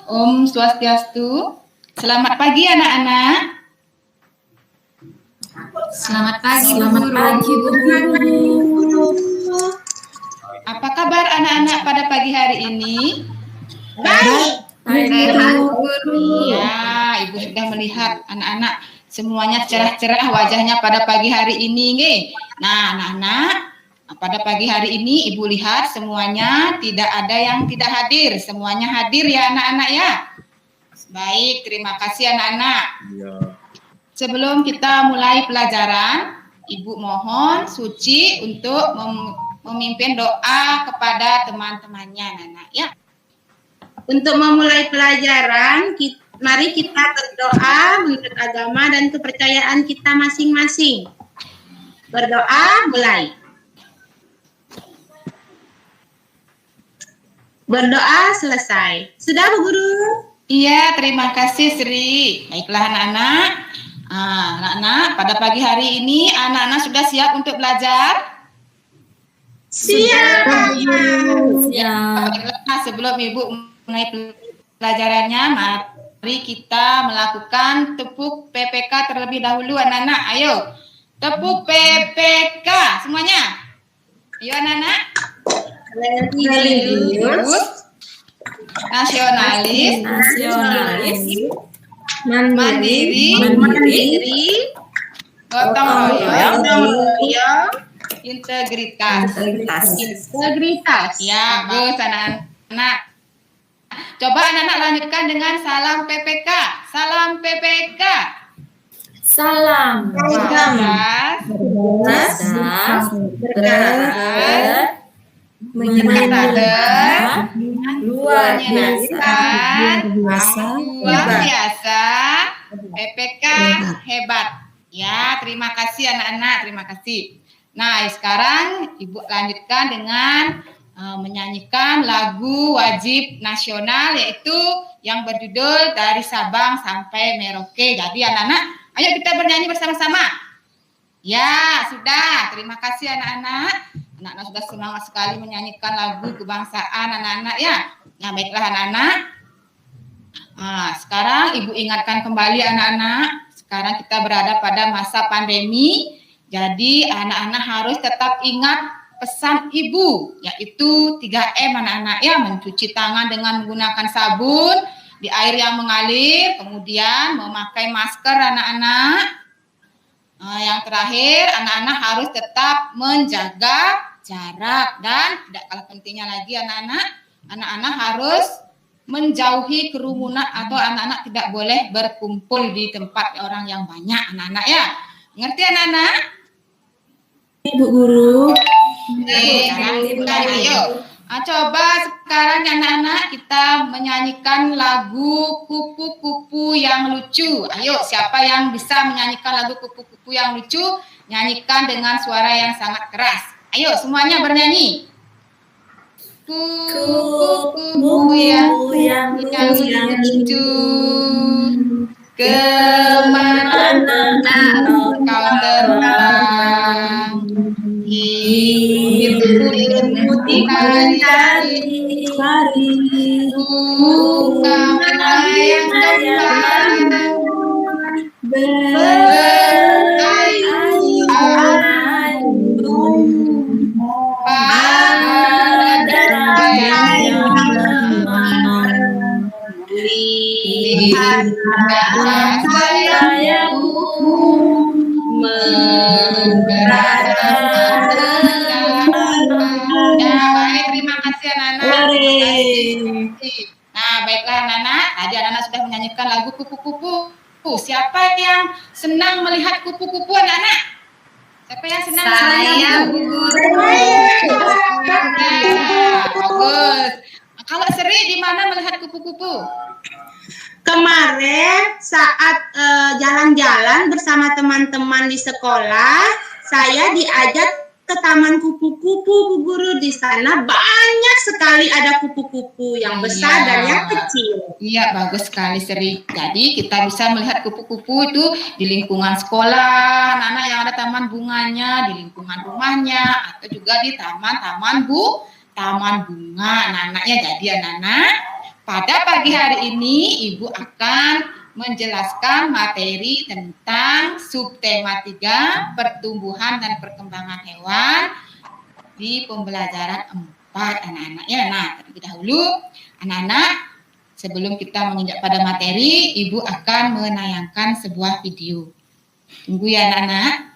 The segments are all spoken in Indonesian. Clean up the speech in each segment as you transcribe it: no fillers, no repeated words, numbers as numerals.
Om Swastiastu. Selamat pagi anak-anak. Selamat pagi Bu Guru. Apa kabar anak-anak pada pagi hari ini? Baik Bu Guru. Ya, Ibu sudah melihat anak-anak semuanya cerah-cerah wajahnya pada pagi hari ini, nggih. Nah, anak-anak, pada pagi hari ini Ibu lihat semuanya tidak ada yang tidak hadir, semuanya hadir ya anak-anak ya. Baik, terima kasih anak-anak. Ya. Sebelum kita mulai pelajaran, Ibu mohon Suci untuk memimpin doa kepada teman-temannya anak-anak ya. Untuk memulai pelajaran, mari kita berdoa menurut agama dan kepercayaan kita masing-masing. Berdoa, mulai. Berdoa, selesai. Sudah, Bu Guru? Iya, terima kasih Sri. Baiklah anak-anak. Anak-anak, pada pagi hari ini anak-anak sudah siap untuk belajar? Siap. Baiklah, sebelum Ibu mulai pelajarannya, mari kita melakukan tepuk PPK terlebih dahulu anak-anak. Ayo, tepuk PPK semuanya. Ayo anak-anak. Religius, nasionalis, mandiri, gotong royong, integritas. Ya, bagus anak-anak. Coba anak-anak lanjutkan dengan salam PPK. Salam PPK. Salam. Menyenangkan, luar biasa, PPK hebat. Ya, terima kasih anak-anak, terima kasih. Nah, sekarang Ibu lanjutkan dengan menyanyikan lagu wajib nasional, yaitu yang berjudul Dari Sabang Sampai Merauke. Jadi anak-anak, ayo kita bernyanyi bersama-sama. Ya, sudah. Terima kasih anak-anak. Anak-anak sudah semangat sekali menyanyikan lagu kebangsaan anak-anak ya. Nah, baiklah anak-anak. Sekarang Ibu ingatkan kembali anak-anak. Sekarang kita berada pada masa pandemi. Jadi anak-anak harus tetap ingat pesan Ibu, yaitu 3M anak-anak ya. Mencuci tangan dengan menggunakan sabun di air yang mengalir. Kemudian memakai masker anak-anak. Yang terakhir, anak-anak harus tetap menjaga jarak, dan tidak kalah pentingnya lagi anak-anak harus menjauhi kerumunan atau anak-anak tidak boleh berkumpul di tempat orang yang banyak anak-anak ya. Ngerti anak-anak? Ibu Guru. Ayo. Coba sekarang anak-anak kita menyanyikan lagu kupu-kupu yang lucu. Ayo, siapa yang bisa menyanyikan lagu kupu-kupu yang lucu? Nyanyikan dengan suara yang sangat keras. Ayo, semuanya bernyanyi. Kupu-kupu yang lucu, kemana kau terbang? Hidup mencari bunga yang kembang berayu pada yang lihat sayangku menggerakkan. Ya, baik, terima kasih anak-anak. Nah, baiklah anak-anak, tadi anak-anak sudah menyanyikan lagu kupu-kupu. Siapa yang senang melihat kupu-kupu anak-anak? Siapa yang senang melihat kupu-kupu? Bagus. Kalau Sri di mana melihat kupu-kupu? Kemarin saat jalan-jalan bersama teman-teman di sekolah, saya diajak ke Taman Kupu-Kupu, Bu Guru. Di sana banyak sekali ada kupu-kupu yang besar dan yang kecil. Iya, bagus sekali Sri. Jadi kita bisa melihat kupu-kupu itu di lingkungan sekolah, anak-anak yang ada taman bunganya, di lingkungan rumahnya, atau juga di taman bunga anak-anaknya. Jadi anak-anak, pada pagi hari ini Ibu akan menjelaskan materi tentang subtema 3 pertumbuhan dan perkembangan hewan di pembelajaran 4 anak-anak ya. Nah, terlebih dahulu anak-anak sebelum kita menginjak pada materi, Ibu akan menayangkan sebuah video. Tunggu ya anak-anak.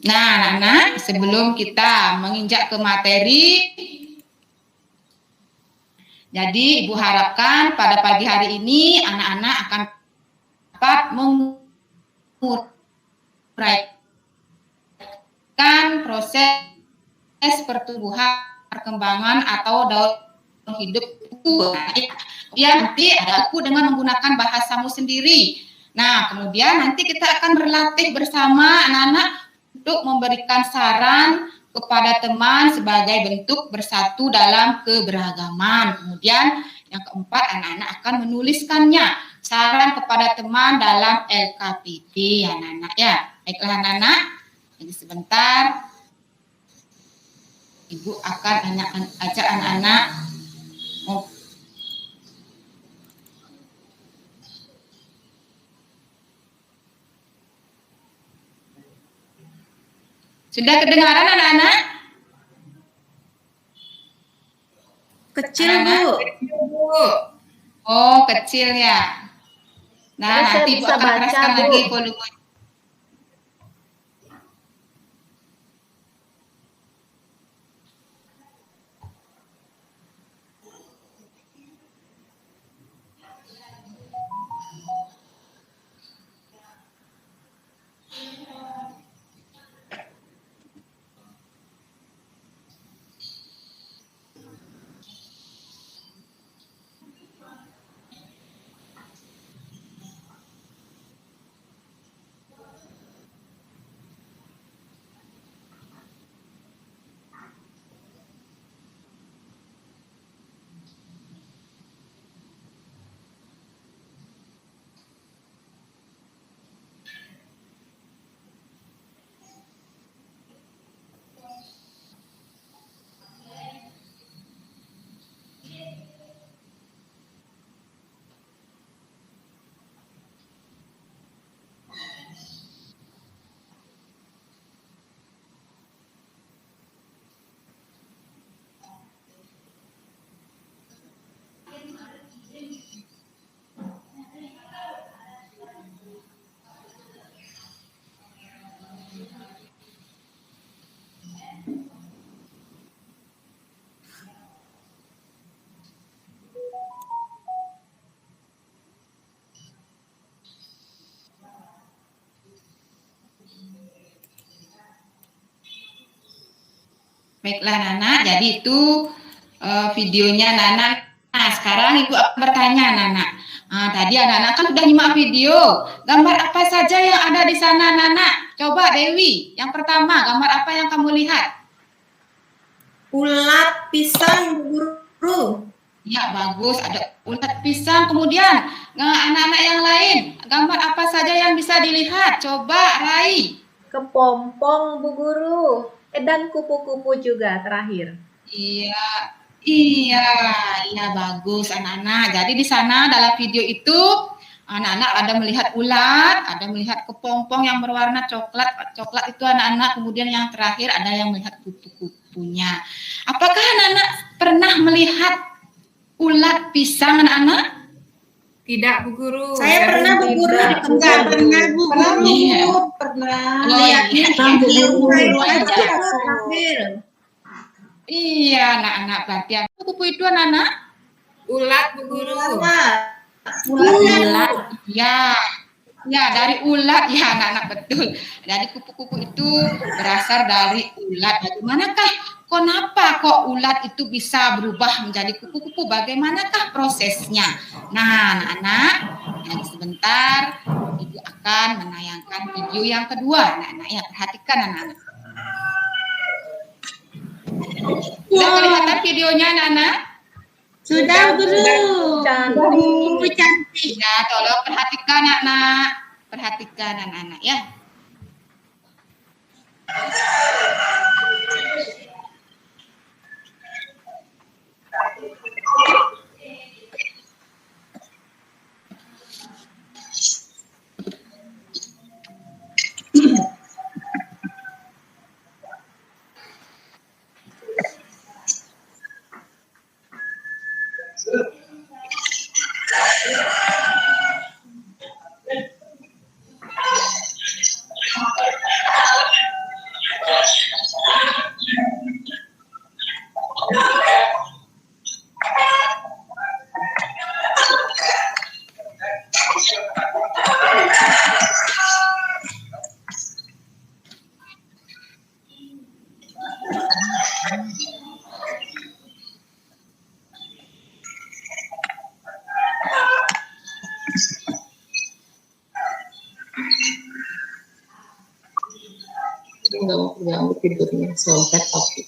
Nah, anak-anak, sebelum kita menginjak ke materi, jadi Ibu harapkan pada pagi hari ini anak-anak akan dapat menguraikan proses pertumbuhan, perkembangan atau daur hidup kuku. Kemudian nanti ada aku dengan menggunakan bahasamu sendiri. Nah, kemudian nanti kita akan berlatih bersama anak-anak untuk memberikan saran kepada teman sebagai bentuk bersatu dalam keberagaman. Kemudian yang keempat, anak-anak akan menuliskannya, saran kepada teman dalam LKPD, anak-anak ya. Baiklah anak-anak, jadi sebentar Ibu akan ajak anak-anak Sudah kedengaran anak-anak? Kecil, Anak-anak, Bu. kecil, Bu. Oh, kecil ya. Nah, Saya nanti Ibu bisa akan baca, keraskan Bu. lagi volume. Baiklah Nana, jadi itu videonya Nana. Nah, sekarang Ibu akan bertanya Nana. Nah, tadi anak-anak kan sudah nyimak video. Gambar apa saja yang ada di sana Nana? Coba Dewi, yang pertama gambar apa yang kamu lihat? Ulat pisang, Bu Guru. Ya, bagus. Ada ulat pisang. Kemudian, anak-anak yang lain, gambar apa saja yang bisa dilihat? Coba Rai. Kepompong, Bu Guru. Dan kupu-kupu juga terakhir. Iya, bagus anak-anak. Jadi di sana dalam video itu anak-anak ada melihat ulat, ada melihat kepompong yang berwarna coklat. Coklat itu anak-anak. Kemudian yang terakhir ada yang melihat kupu-kupunya. Apakah anak-anak pernah melihat ulat pisang anak-anak? Tidak, Bu Guru. Saya pernah, Bu Guru. Enggak pernah, Bu Guru. Iya. Pernah. Oh, Lihatnya iya. di rumah Iya. aja. Iya, anak-anak berarti kupu itu anak-anak? Ulat, Bu Guru. Ulat. Ya, dari ulat ya anak-anak betul. Jadi kupu-kupu itu berasal dari ulat. Bagaimanakah? Kenapa kok ulat itu bisa berubah menjadi kupu-kupu? Bagaimanakah prosesnya? Nah, anak-anak, nanti sebentar Ibu akan menayangkan video yang kedua. Anak-anak ya, perhatikan anak-anak. Sudah kelihatan videonya anak-anak? Sudah, Guru. Cantik. Bu cantik. Ya, tolong perhatikan anak-anak. Perhatikan anak-anak ya. Nggak mau ganggu tidurnya, sampai tapi.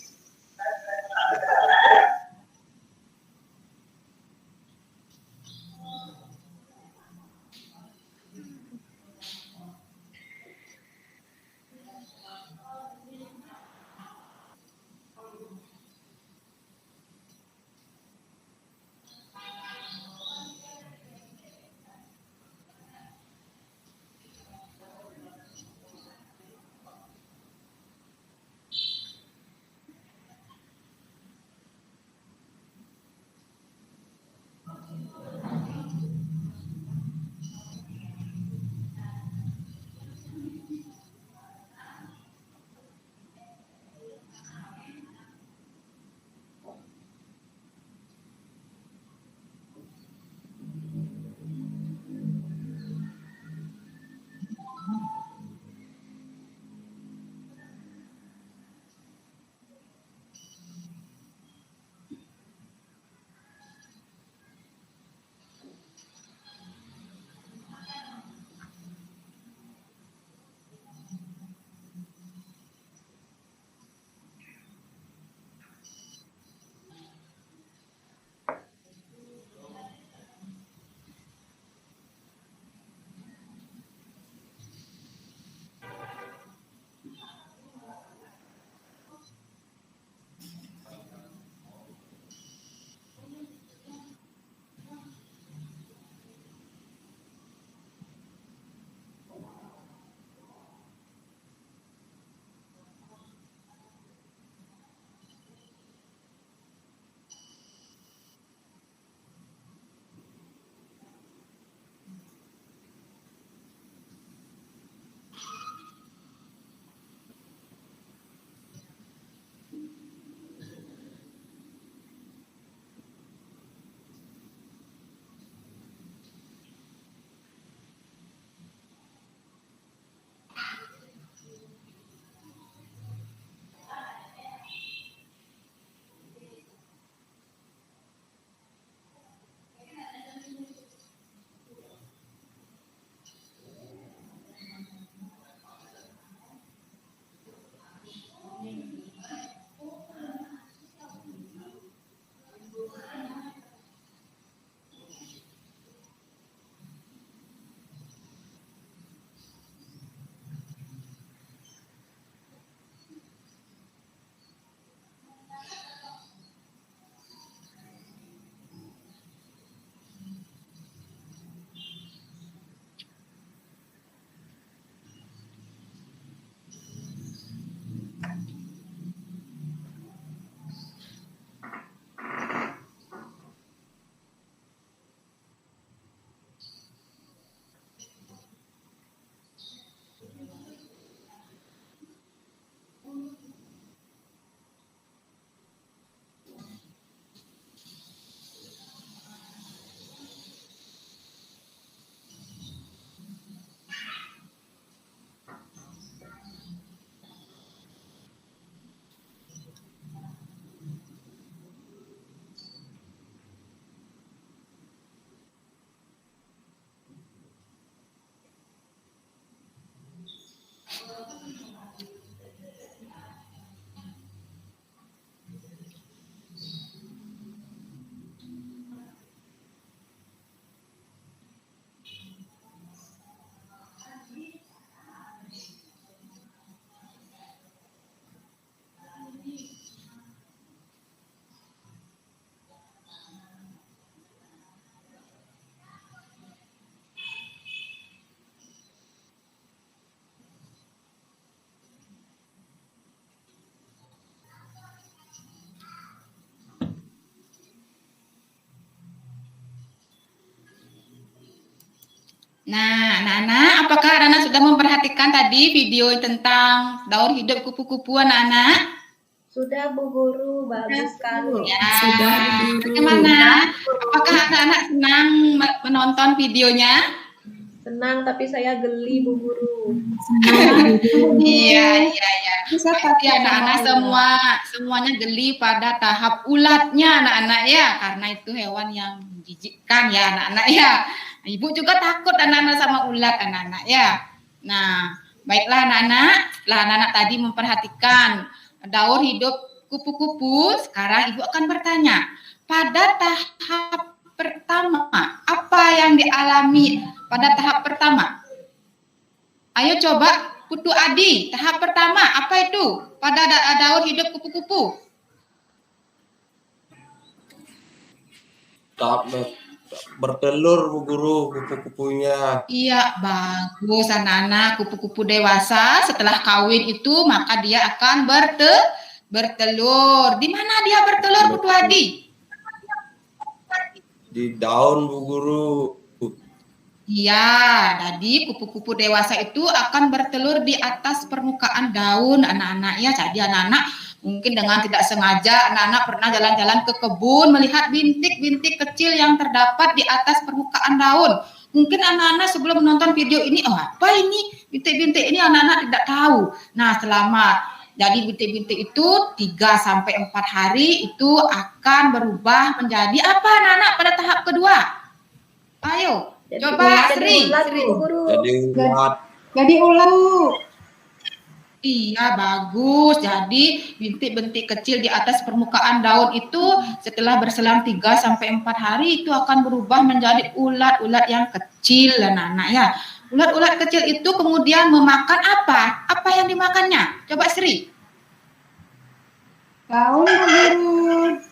Nah, anak-anak, apakah anak-anak sudah memperhatikan tadi video tentang daur hidup kupu-kupu anak-anak? Sudah Bu Guru, bagus sekali. Ya, Sudah, Bu Guru. bagaimana? Apakah anak-anak senang menonton videonya? Senang tapi saya geli Bu Guru. Iya. Bisa Pasti anak-anak semuanya geli pada tahap ulatnya anak-anak ya, karena itu hewan yang menjijikkan ya anak-anak ya. Ibu juga takut anak-anak sama ulat anak-anak ya. Nah, baiklah anak-anak, setelah anak-anak tadi memperhatikan daur hidup kupu-kupu, sekarang ibu akan bertanya, pada tahap pertama apa yang dialami pada tahap pertama? Ayo coba Putu Adi, tahap pertama apa itu pada daur hidup kupu-kupu? Tahap bertelur Bu Guru kupu-kupunya. Iya, bagus anak-anak. Kupu-kupu dewasa setelah kawin itu maka dia akan bertelur. Di mana dia bertelur Putu Adi? Di daun Bu Guru. Iya, jadi kupu-kupu dewasa itu akan bertelur di atas permukaan daun anak-anak ya. Jadi anak-anak mungkin dengan tidak sengaja anak-anak pernah jalan-jalan ke kebun melihat bintik-bintik kecil yang terdapat di atas permukaan daun. Mungkin anak-anak sebelum menonton video ini, oh apa ini bintik-bintik ini anak-anak tidak tahu. Nah, jadi bintik-bintik itu 3 sampai 4 hari itu akan berubah menjadi apa anak-anak pada tahap kedua? Ayo. Coba Sri. Bu Guru. Jadi ulat. Jadi ulat. Iya, bagus. Jadi bintik-bintik kecil di atas permukaan daun itu setelah berselang 3 sampai 4 hari itu akan berubah menjadi ulat-ulat yang kecil anak-anak ya. Ulat-ulat kecil itu kemudian memakan apa? Apa yang dimakannya? Coba Sri. Daun, Bu Guru.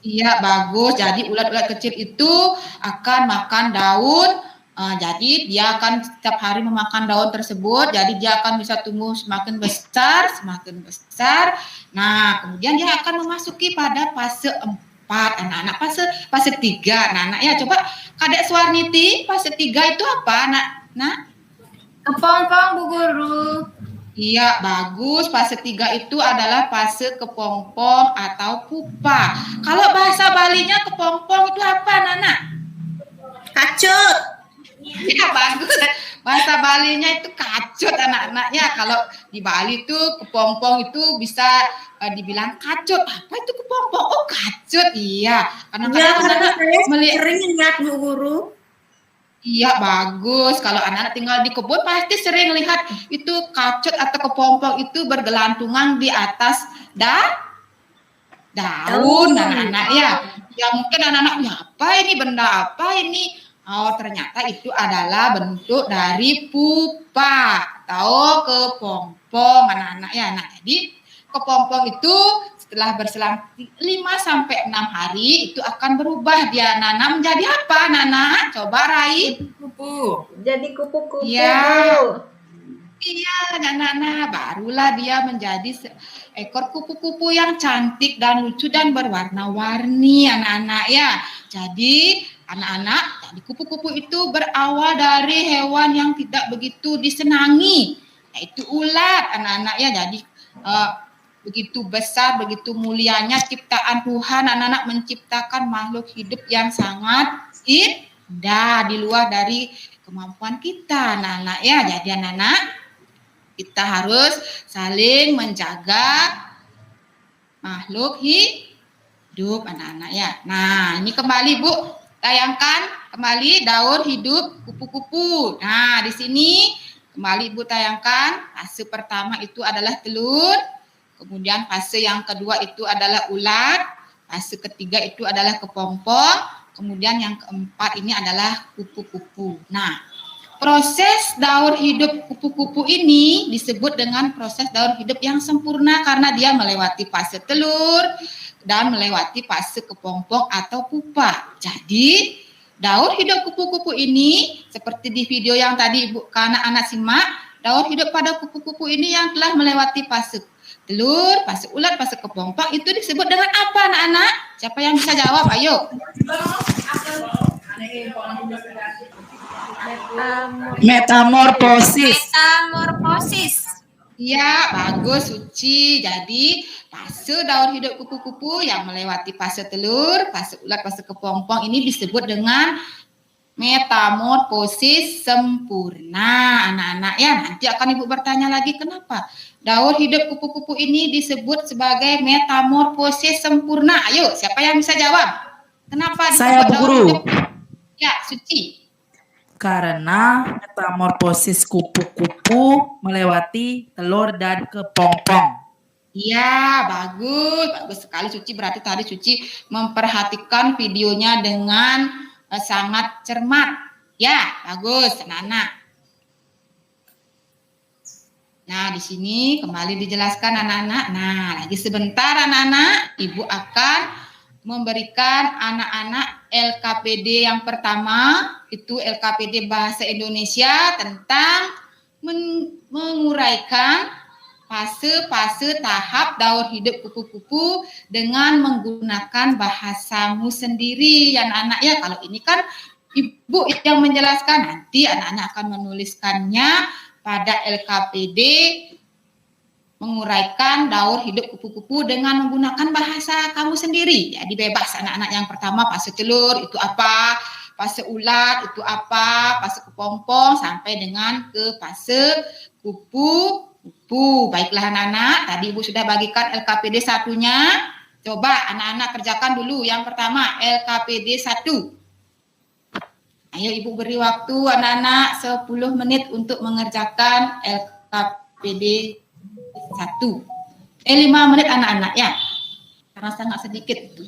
Iya, bagus. Jadi ulat-ulat kecil itu akan makan daun. Jadi dia akan setiap hari memakan daun tersebut. Jadi dia akan bisa tumbuh semakin besar, semakin besar. Nah, kemudian dia akan memasuki pada fase 4 anak-anak. Fase 3 anak-anak ya. Coba Kadek Suarniti, fase 3 itu apa nak? Kepompong, Bu Guru. Iya, bagus. Fase 3 itu adalah fase kepompong atau pupa. Kalau bahasa Balinya kepompong itu apa, Nana? Kacut. Iya, bagus. Bahasa Balinya itu kacut, anak-anak. Ya, kalau di Bali itu kepompong itu bisa dibilang kacut. Apa itu kepompong? Oh, kacut. Iya. Ya, Kadang-kadang karena anak-anak saya melihat. sering lihat Bu Guru. Iya, bagus. Kalau anak-anak tinggal di kebun pasti sering lihat itu kacut atau kepompong itu bergelantungan di atas daun anak-anak ya. Ya mungkin anak-anak, ya apa ini, benda apa ini? Oh, ternyata itu adalah bentuk dari pupa atau kepompong anak-anak ya. Nah, jadi kepompong itu setelah berselang 5 sampai 6 hari itu akan berubah dia Nana menjadi apa Nana? Coba Rai. Kupu. Jadi kupu-kupu. Iya. Bu. Iya, Nana barulah dia menjadi ekor kupu-kupu yang cantik dan lucu dan berwarna-warni anak-anak ya. Jadi anak-anak, jadi kupu-kupu itu berawal dari hewan yang tidak begitu disenangi, yaitu ulat anak-anak ya. Jadi begitu besar, begitu mulianya ciptaan Tuhan, anak-anak menciptakan makhluk hidup yang sangat indah di luar dari kemampuan kita, anak-anak ya. Jadi anak-anak, kita harus saling menjaga makhluk hidup anak-anak ya. Nah, ini kembali Bu, tayangkan kembali daur hidup kupu-kupu. Nah, di sini kembali Ibu tayangkan fase pertama itu adalah telur. Kemudian fase yang kedua itu adalah ulat, fase ketiga itu adalah kepompong, kemudian yang keempat ini adalah kupu-kupu. Nah, proses daur hidup kupu-kupu ini disebut dengan proses daur hidup yang sempurna karena dia melewati fase telur dan melewati fase kepompong atau pupa. Jadi, daur hidup kupu-kupu ini seperti di video yang tadi Ibu anak-anak simak, daur hidup pada kupu-kupu ini yang telah melewati fase telur, fase ulat, fase kepompong itu disebut dengan apa anak-anak? Siapa yang bisa jawab? Ayo. Metamorfosis. Iya, bagus Suci. Jadi fase daur hidup kupu-kupu yang melewati fase telur, fase ulat, fase kepompong ini disebut dengan metamorfosis sempurna, anak-anak ya. Nanti akan Ibu bertanya lagi kenapa daur hidup kupu-kupu ini disebut sebagai metamorfosis sempurna. Ayo, siapa yang bisa jawab? Kenapa disebut Saya, Bu daur Guru. hidup? Ya, Suci. Karena metamorfosis kupu-kupu melewati telur dan kepompong. Iya, bagus sekali Suci. Berarti tadi Suci memperhatikan videonya dengan sangat cermat. Ya, bagus, anak-anak. Nah, di sini kembali dijelaskan anak-anak. Nah, lagi sebentar anak-anak, Ibu akan memberikan anak-anak LKPD yang pertama, itu LKPD Bahasa Indonesia tentang menguraikan fase-fase tahap daur hidup kupu-kupu dengan menggunakan bahasamu sendiri, ya anak-anak ya. Kalau ini kan Ibu yang menjelaskan, nanti anak-anak akan menuliskannya pada LKPD menguraikan daur hidup kupu-kupu dengan menggunakan bahasa kamu sendiri. Jadi bebas anak-anak. Yang pertama fase telur itu apa, fase ulat itu apa, fase kepompong sampai dengan ke fase kupu-kupu. Baiklah anak-anak, tadi Ibu sudah bagikan LKPD satunya. Coba anak-anak kerjakan dulu yang pertama LKPD 1. Ayo Ibu beri waktu anak-anak 10 menit untuk mengerjakan LKPD 1. 5 menit anak-anak ya. Karena sangat sedikit itu.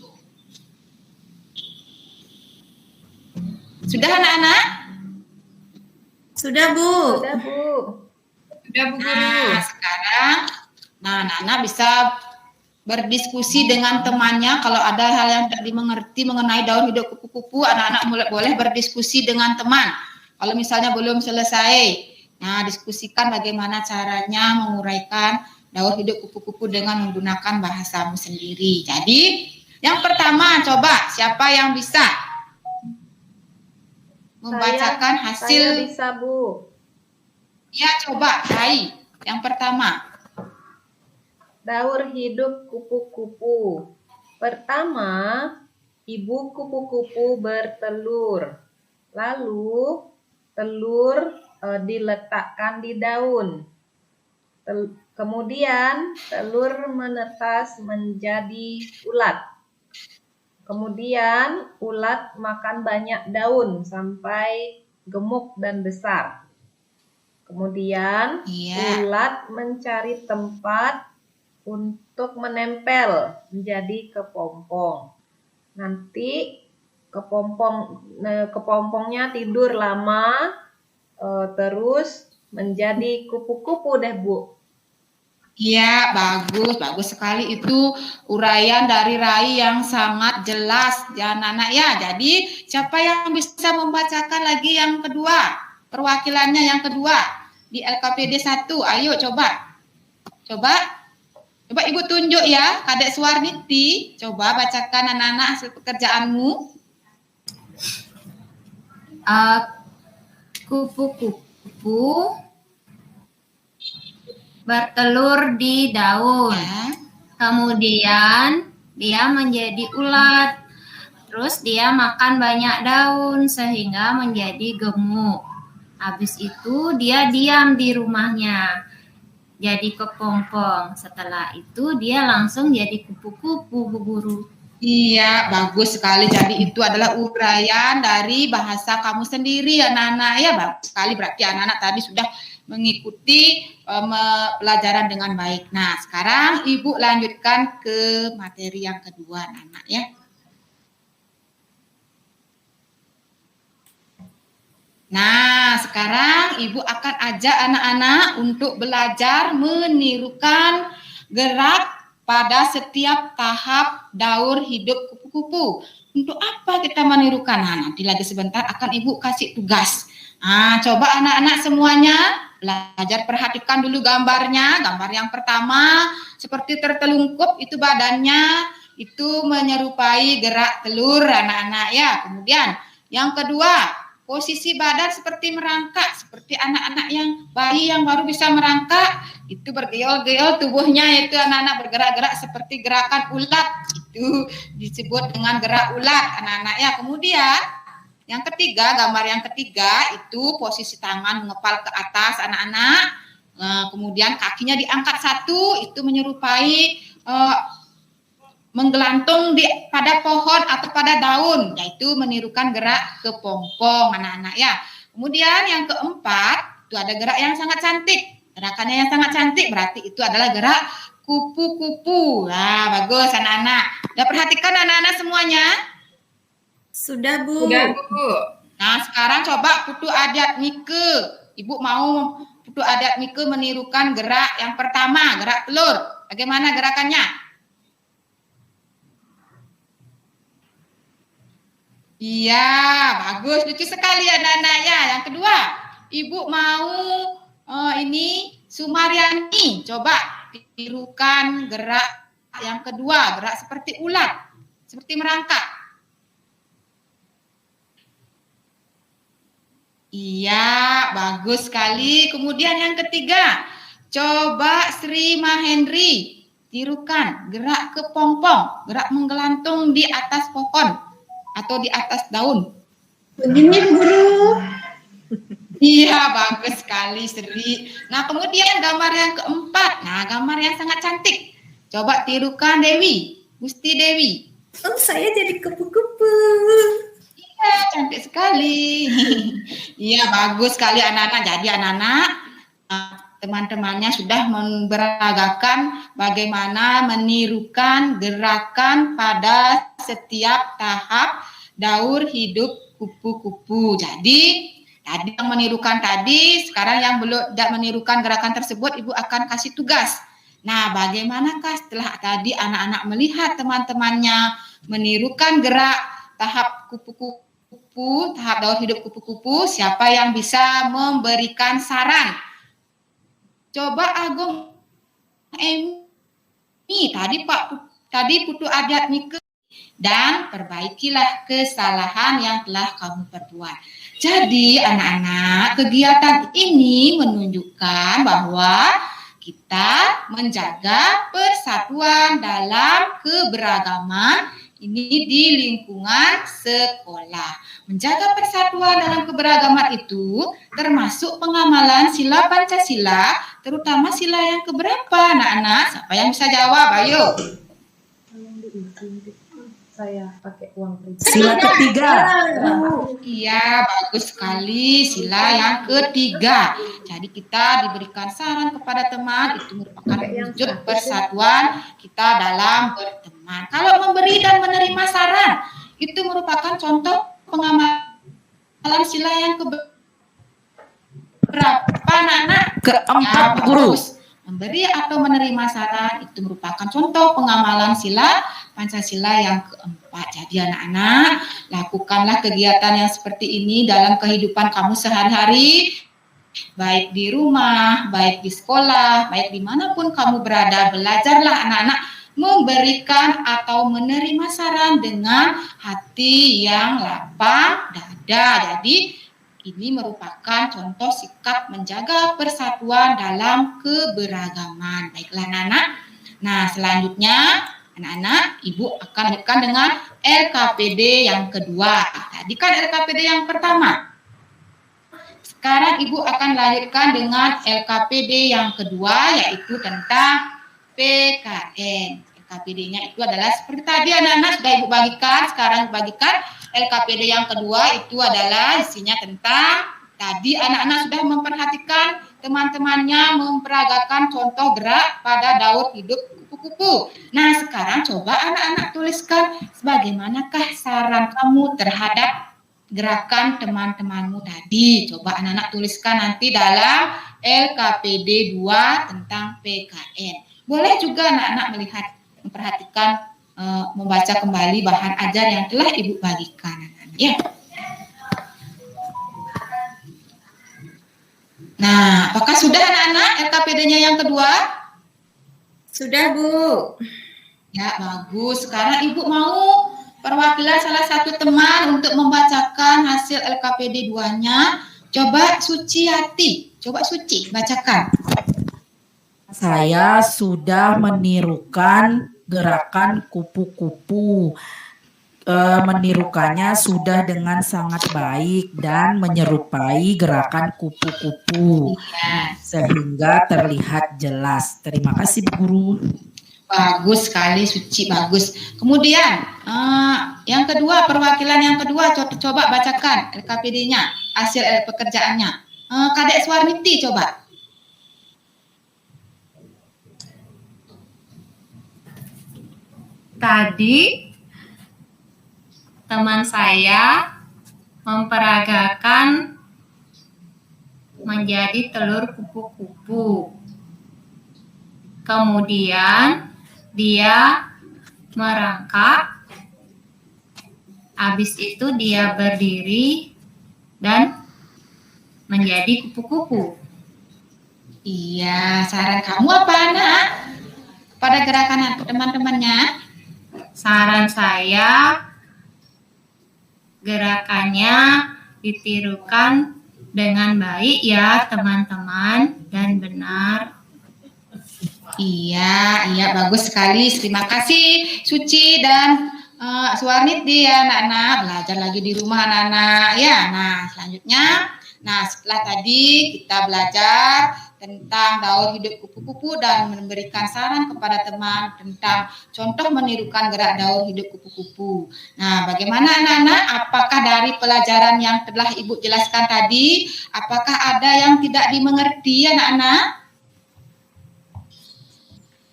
Sudah anak-anak? Sudah, Bu. Sudah, Bu. Sudah, Bu Guru. Nah, sekarang anak-anak bisa berdiskusi dengan temannya. Kalau ada hal yang tidak dimengerti mengenai daur hidup kupu-kupu, anak-anak boleh berdiskusi dengan teman. Kalau misalnya belum selesai, nah diskusikan bagaimana caranya menguraikan daur hidup kupu-kupu dengan menggunakan bahasamu sendiri. Jadi, yang pertama coba siapa yang bisa membacakan hasil? Saya bisa, Bu. Ya, coba Rai. Yang pertama. Daur hidup kupu-kupu. Pertama, ibu kupu-kupu bertelur. Lalu, telur diletakkan di daun. Kemudian, telur menetas menjadi ulat. Kemudian, ulat makan banyak daun sampai gemuk dan besar. Kemudian, ulat mencari tempat untuk menempel menjadi kepompong. Nanti kepompongnya tidur lama, terus menjadi kupu-kupu deh, Bu. Iya, bagus sekali itu uraian dari Rai yang sangat jelas ya anak-anak ya. Jadi siapa yang bisa membacakan lagi yang kedua, perwakilannya yang kedua di LKPD 1? Ayo coba Ibu tunjuk ya, Kadek Suwarniti, coba bacakan anak-anak hasil pekerjaanmu. Kupu-kupu bertelur di daun. Ya. Kemudian dia menjadi ulat. Terus dia makan banyak daun sehingga menjadi gemuk. Habis itu dia diam di rumahnya. Jadi kepompong. Setelah itu dia langsung jadi kupu-kupu, Bu Guru. Iya, bagus sekali. Jadi itu adalah uraian dari bahasa kamu sendiri, anak-anak ya. Bagus sekali. Berarti anak-anak tadi sudah mengikuti pelajaran dengan baik. Nah, sekarang Ibu lanjutkan ke materi yang kedua, anak-anak ya. Nah, sekarang Ibu akan ajak anak-anak untuk belajar menirukan gerak pada setiap tahap daur hidup kupu-kupu. Untuk apa kita menirukan? Nah, nanti lagi sebentar akan Ibu kasih tugas. Nah, coba anak-anak semuanya belajar perhatikan dulu gambarnya. Gambar yang pertama seperti tertelungkup itu badannya, itu menyerupai gerak telur anak-anak ya. Kemudian yang kedua posisi badan seperti merangkak, seperti anak-anak yang bayi yang baru bisa merangkak, itu bergeol-geol tubuhnya, yaitu anak-anak bergerak-gerak seperti gerakan ulat, itu disebut dengan gerak ulat anak-anak ya. Kemudian yang ketiga, gambar yang ketiga itu posisi tangan mengepal ke atas anak-anak, kemudian kakinya diangkat satu, itu menyerupai menggelantung pada pohon atau pada daun, yaitu menirukan gerak kepompong anak-anak ya. Kemudian yang keempat, itu ada gerak yang sangat cantik. Gerakannya yang sangat cantik berarti itu adalah gerak kupu-kupu. Nah, bagus anak-anak. Udah perhatikan anak-anak semuanya? Sudah, Bu. Sudah, Bu. Nah, sekarang coba Putu Adat Mike. Ibu mau Putu Adat Mike menirukan gerak yang pertama, gerak telur. Bagaimana gerakannya? Iya, bagus, lucu sekali anak-anak ya. Yang kedua, Ibu mau ini Sumaryani, coba tirukan gerak yang kedua, gerak seperti ulat, seperti merangkak. Iya, bagus sekali. Kemudian yang ketiga, coba Sri Mahendri, tirukan gerak kepompong, gerak menggelantung di atas pohon atau di atas daun. Begini Bu Guru. Iya, bagus sekali Sri. Nah, kemudian gambar yang keempat. Nah, gambar yang sangat cantik. Coba tirukan Dewi, Gusti Dewi. Oh, saya jadi kupu-kupu. Iya, cantik sekali. Iya, bagus sekali anak-anak. Jadi anak-anak, teman-temannya sudah memberagakan bagaimana menirukan gerakan pada setiap tahap daur hidup kupu-kupu. Jadi tadi yang menirukan tadi, sekarang yang belum tidak menirukan gerakan tersebut, Ibu akan kasih tugas. Nah, bagaimanakah setelah tadi anak-anak melihat teman-temannya menirukan gerak tahap kupu-kupu, tahap daur hidup kupu-kupu, siapa yang bisa memberikan saran? Coba Agung Emi, tadi Putu Adat Mike, dan perbaikilah kesalahan yang telah kamu perbuat. Jadi anak-anak, kegiatan ini menunjukkan bahwa kita menjaga persatuan dalam keberagaman ini di lingkungan sekolah. Menjaga persatuan dalam keberagaman itu termasuk pengamalan sila Pancasila, terutama sila yang keberapa anak-anak? Siapa yang bisa jawab? Ayo. Saya pakai uang pribadi. Sila ketiga. Iya, bagus sekali sila yang ketiga. Jadi kita diberikan saran kepada teman, itu merupakan wujud persatuan kita dalam berteman. Kalau memberi dan menerima saran, itu merupakan contoh pengamalan sila yang keberapa anak-anak? Keempat, Ya, Guru. bagus. Memberi atau menerima saran itu merupakan contoh pengamalan sila Pancasila yang keempat. Jadi anak-anak, lakukanlah kegiatan yang seperti ini dalam kehidupan kamu sehari-hari, baik di rumah, baik di sekolah, baik dimanapun kamu berada. Belajarlah anak-anak memberikan atau menerima saran dengan hati yang lapang dada. Jadi ini merupakan contoh sikap menjaga persatuan dalam keberagaman. Baiklah anak-anak. Nah, selanjutnya anak-anak, Ibu akan lanjutkan dengan LKPD yang kedua. Tadi kan LKPD yang pertama. Sekarang Ibu akan lanjutkan dengan LKPD yang kedua, yaitu tentang PKN. LKPD-nya itu adalah seperti tadi anak-anak sudah Ibu bagikan, sekarang Ibu bagikan. LKPD yang kedua itu adalah isinya tentang tadi anak-anak sudah memperhatikan teman-temannya memperagakan contoh gerak pada daur hidup kupu-kupu. Nah, sekarang coba anak-anak tuliskan bagaimanakah saran kamu terhadap gerakan teman-temanmu tadi. Coba anak-anak tuliskan nanti dalam LKPD 2 tentang PKN. Boleh juga anak-anak melihat, memperhatikan, membaca kembali bahan ajar yang telah Ibu bagikan anak-anak ya. Nah, apakah sudah anak-anak LKPD-nya yang kedua? Sudah, Bu. Ya, bagus. Sekarang Ibu mau perwakilan salah satu teman untuk membacakan hasil LKPD 2-nya. Coba Suciati, coba Suci bacakan. Saya sudah menirukan gerakan kupu-kupu. Menirukannya sudah dengan sangat baik dan menyerupai gerakan kupu-kupu sehingga terlihat jelas. Terima kasih Bu Guru. Bagus sekali Suci, bagus. Kemudian yang kedua, perwakilan yang kedua, coba bacakan LKPD-nya, hasil pekerjaannya. Kadek Suarniti coba. Tadi teman saya memperagakan menjadi telur kupu-kupu. Kemudian dia merangkak, habis itu dia berdiri dan menjadi kupu-kupu. Iya, saran kamu apa anak? Pada gerakan teman-temannya? Saran saya gerakannya ditirukan dengan baik ya teman-teman dan benar. Iya, bagus sekali. Terima kasih Suci dan Suarniti ya anak-anak. Belajar lagi di rumah anak-anak ya. Nah, selanjutnya, setelah tadi kita belajar tentang daur hidup kupu-kupu dan memberikan saran kepada teman tentang contoh menirukan gerak daur hidup kupu-kupu. Nah, bagaimana anak-anak? Apakah dari pelajaran yang telah Ibu jelaskan tadi, apakah ada yang tidak dimengerti anak-anak?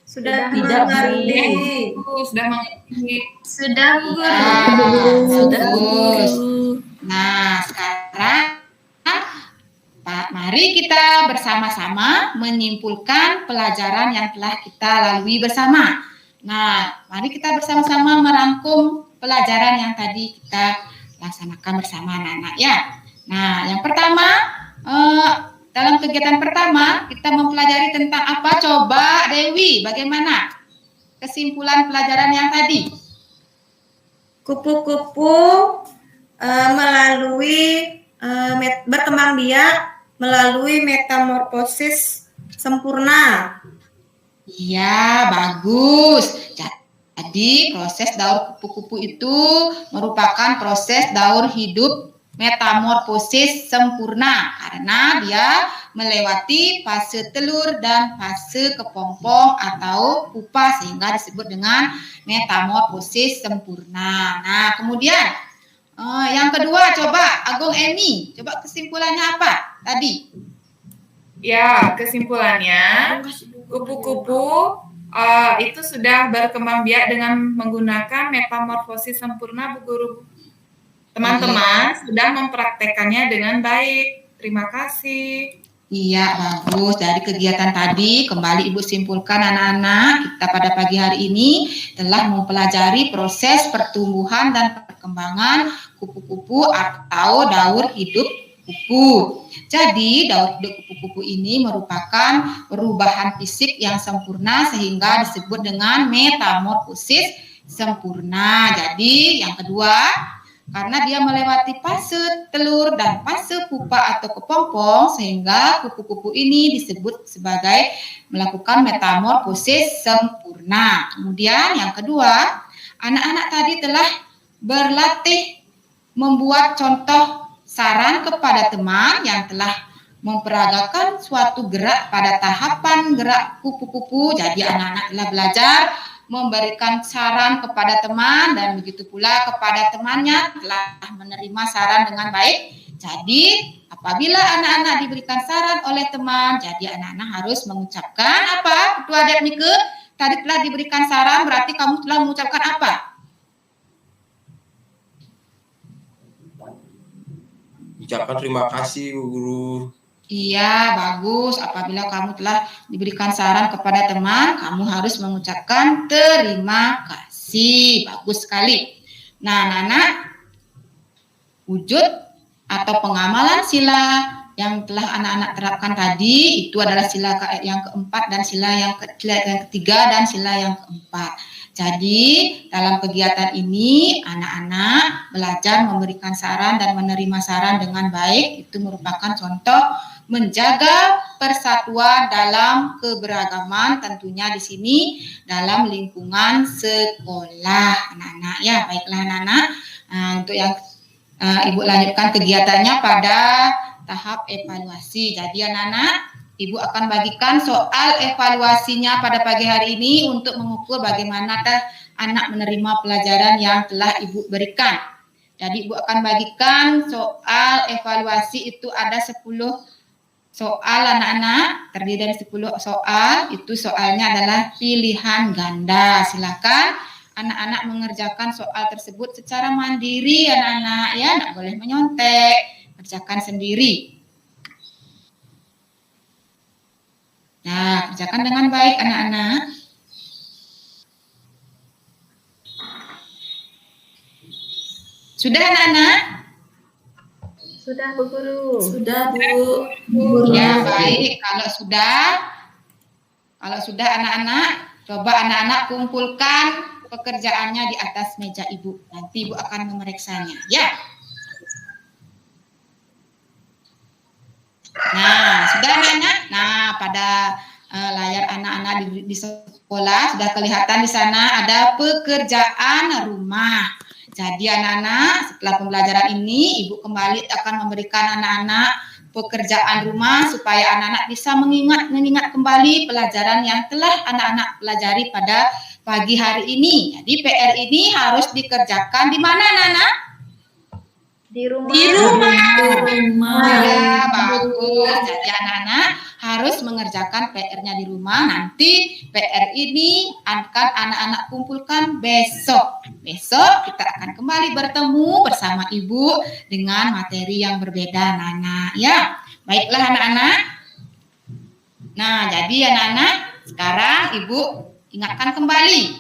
Sudah Tidak, mengerti. Sudah mengerti. Sudah Bu Guru. Bagus. Nah, sekarang mari kita bersama-sama menyimpulkan pelajaran yang telah kita lalui bersama. Nah, mari kita bersama-sama merangkum pelajaran yang tadi kita laksanakan bersama anak-anak ya. Nah, yang pertama, dalam kegiatan pertama kita mempelajari tentang apa? Coba Dewi, bagaimana kesimpulan pelajaran yang tadi? Kupu-kupu melalui berkembang biak melalui metamorfosis sempurna. Iya, bagus. Jadi proses daur kupu-kupu itu merupakan proses daur hidup metamorfosis sempurna karena dia melewati fase telur dan fase kepompong atau pupa sehingga disebut dengan metamorfosis sempurna. Nah, kemudian yang kedua, coba Agung Emi, coba kesimpulannya apa tadi? Ya, kesimpulannya kupu-kupu itu sudah berkembang biak dengan menggunakan metamorfosis sempurna Bu Guru. Teman-teman sudah mempraktekannya dengan baik. Terima kasih. Iya, bagus. Dari kegiatan tadi, kembali Ibu simpulkan anak-anak, kita pada pagi hari ini telah mempelajari proses pertumbuhan dan perkembangan kupu-kupu atau daur hidup kupu. Jadi, daur hidup kupu-kupu ini merupakan perubahan fisik yang sempurna sehingga disebut dengan metamorfosis sempurna. Jadi, yang kedua, karena dia melewati fase telur dan fase pupa atau kepompong sehingga kupu-kupu ini disebut sebagai melakukan metamorfosis sempurna. Kemudian yang kedua, anak-anak tadi telah berlatih membuat contoh saran kepada teman yang telah memperagakan suatu gerak pada tahapan gerak kupu-kupu. Jadi anak-anak telah belajar memberikan saran kepada teman dan begitu pula kepada temannya telah menerima saran dengan baik. Jadi apabila anak-anak diberikan saran oleh teman, jadi anak-anak harus mengucapkan apa? Ketua Depnike, tadi telah diberikan saran berarti kamu telah mengucapkan apa? Ucapkan terima kasih Bu Guru. Iya, bagus. Apabila kamu telah diberikan saran kepada teman, kamu harus mengucapkan terima kasih. Bagus sekali. Nah, anak-anak, wujud atau pengamalan sila yang telah anak-anak terapkan tadi itu adalah sila yang keempat dan sila yang ketiga dan sila yang keempat. Jadi dalam kegiatan ini anak-anak belajar memberikan saran dan menerima saran dengan baik. Itu merupakan contoh menjaga persatuan dalam keberagaman, tentunya di sini dalam lingkungan sekolah, anak-anak. Ya, baiklah anak-anak. Untuk yang Ibu lanjutkan kegiatannya pada tahap evaluasi. Jadi anak-anak, Ibu akan bagikan soal evaluasinya pada pagi hari ini untuk mengukur bagaimana anak menerima pelajaran yang telah Ibu berikan. Jadi Ibu akan bagikan soal evaluasi itu ada 10 soal anak-anak, terdiri dari 10 soal. Itu soalnya adalah pilihan ganda. Silakan anak-anak mengerjakan soal tersebut secara mandiri anak-anak, ya, tidak boleh menyontek, kerjakan sendiri. Nah, kerjakan dengan baik anak-anak. Sudah anak-anak? Sudah Bu Guru. Sudah Bu. Ya, baik. Kalau sudah anak-anak, coba anak-anak kumpulkan pekerjaannya di atas meja Ibu. Nanti Ibu akan memeriksanya, ya. Nah, sudah anak-anak? Nah, pada layar anak-anak di sekolah sudah kelihatan di sana ada pekerjaan rumah. Jadi anak-anak, setelah pembelajaran ini Ibu kembali akan memberikan anak-anak pekerjaan rumah supaya anak-anak bisa mengingat kembali pelajaran yang telah anak-anak pelajari pada pagi hari ini. Jadi PR ini harus dikerjakan di mana anak-anak? Di rumah. Di rumah. Ya, bagus. Jadi anak-anak harus mengerjakan PR-nya di rumah. Nanti PR ini akan anak-anak kumpulkan besok. Besok kita akan kembali bertemu bersama Ibu dengan materi yang berbeda anak-anak. Ya, baiklah anak-anak. Nah, jadi anak-anak sekarang Ibu ingatkan kembali.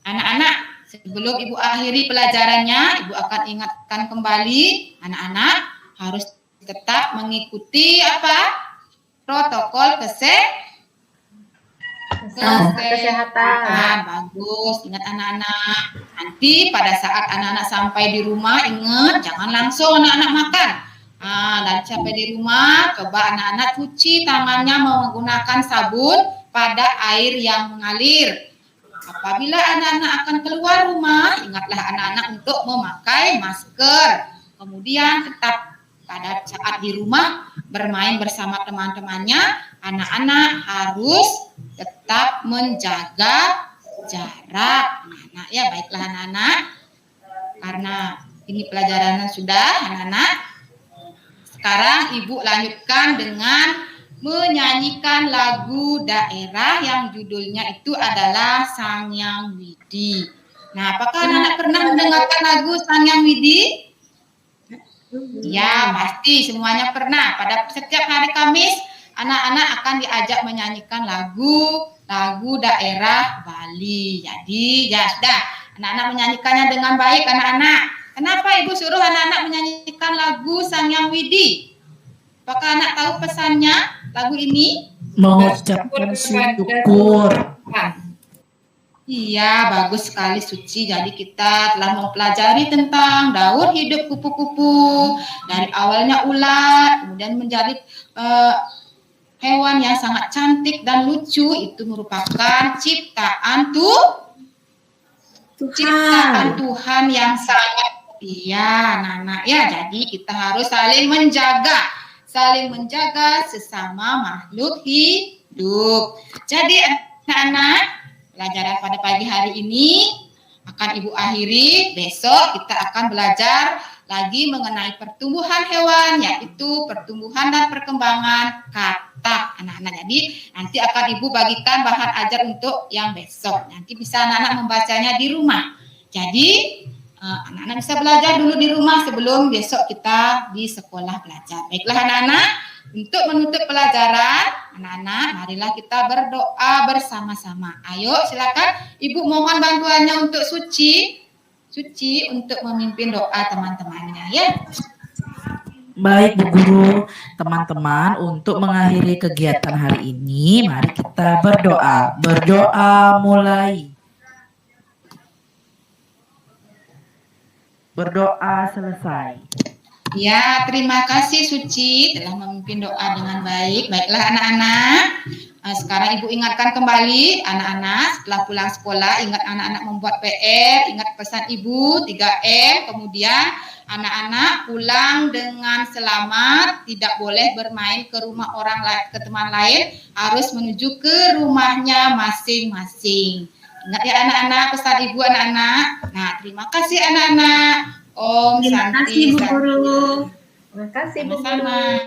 Anak-anak, sebelum Ibu akhiri pelajarannya, Ibu akan ingatkan kembali anak-anak harus tetap mengikuti apa? Protokol kesehatan. Bagus, ingat anak-anak. Nanti pada saat anak-anak sampai di rumah, ingat jangan langsung anak-anak makan. Dan sampai di rumah, coba anak-anak cuci tangannya menggunakan sabun pada air yang mengalir. Apabila anak-anak akan keluar rumah, ingatlah anak-anak untuk memakai masker. Kemudian tetap pada saat di rumah bermain bersama teman-temannya, anak-anak harus tetap menjaga jarak. Anak-anak, ya baiklah anak-anak. Karena ini pelajarannya sudah anak-anak. Sekarang Ibu lanjutkan dengan menyanyikan lagu daerah yang judulnya itu adalah Sangyang Widi. Nah, apakah anak-anak pernah mendengarkan lagu Sangyang Widi? Ya, pasti semuanya pernah. Pada setiap hari Kamis, anak-anak akan diajak menyanyikan lagu daerah Bali. Jadi, ya sudah, anak-anak menyanyikannya dengan baik, anak-anak. Kenapa Ibu suruh anak-anak menyanyikan lagu Sangyang Widi? Apakah anak tahu pesannya lagu ini? Mengucapkan syukur. Iya, bagus sekali Suci. Jadi kita telah mempelajari tentang daur hidup kupu-kupu. Dari awalnya ulat, kemudian menjadi hewan yang sangat cantik dan lucu. Itu merupakan ciptaan Tuhan yang sangat anak-anak. Ya, jadi kita harus saling menjaga sesama makhluk hidup. Jadi anak-anak, pelajaran pada pagi hari ini akan Ibu akhiri. Besok kita akan belajar lagi mengenai pertumbuhan hewan, yaitu pertumbuhan dan perkembangan katak anak-anak. Jadi nanti akan Ibu bagikan bahan ajar untuk yang besok. Nanti bisa anak-anak membacanya di rumah. Jadi anak-anak bisa belajar dulu di rumah sebelum besok kita di sekolah belajar. Baiklah anak-anak, untuk menutup pelajaran, anak-anak marilah kita berdoa bersama-sama. Ayo silakan Ibu mohon bantuannya untuk Suci untuk memimpin doa teman-temannya ya. Baik Bu Guru, teman-teman, untuk mengakhiri kegiatan hari ini, mari kita berdoa. Berdoa mulai. Berdoa selesai. Ya, terima kasih Suci telah memimpin doa dengan baik. Baiklah anak-anak, sekarang Ibu ingatkan kembali anak-anak setelah pulang sekolah, ingat anak-anak membuat PR, ingat pesan Ibu 3M, kemudian anak-anak pulang dengan selamat, tidak boleh bermain ke rumah orang lain, ke teman lain, harus menuju ke rumahnya masing-masing. Ingat ya anak-anak, pesan Ibu anak-anak. Nah, terima kasih anak-anak. Om Terima Santi kasih Bu Guru. Terima kasih Bu Guru. sama-sama.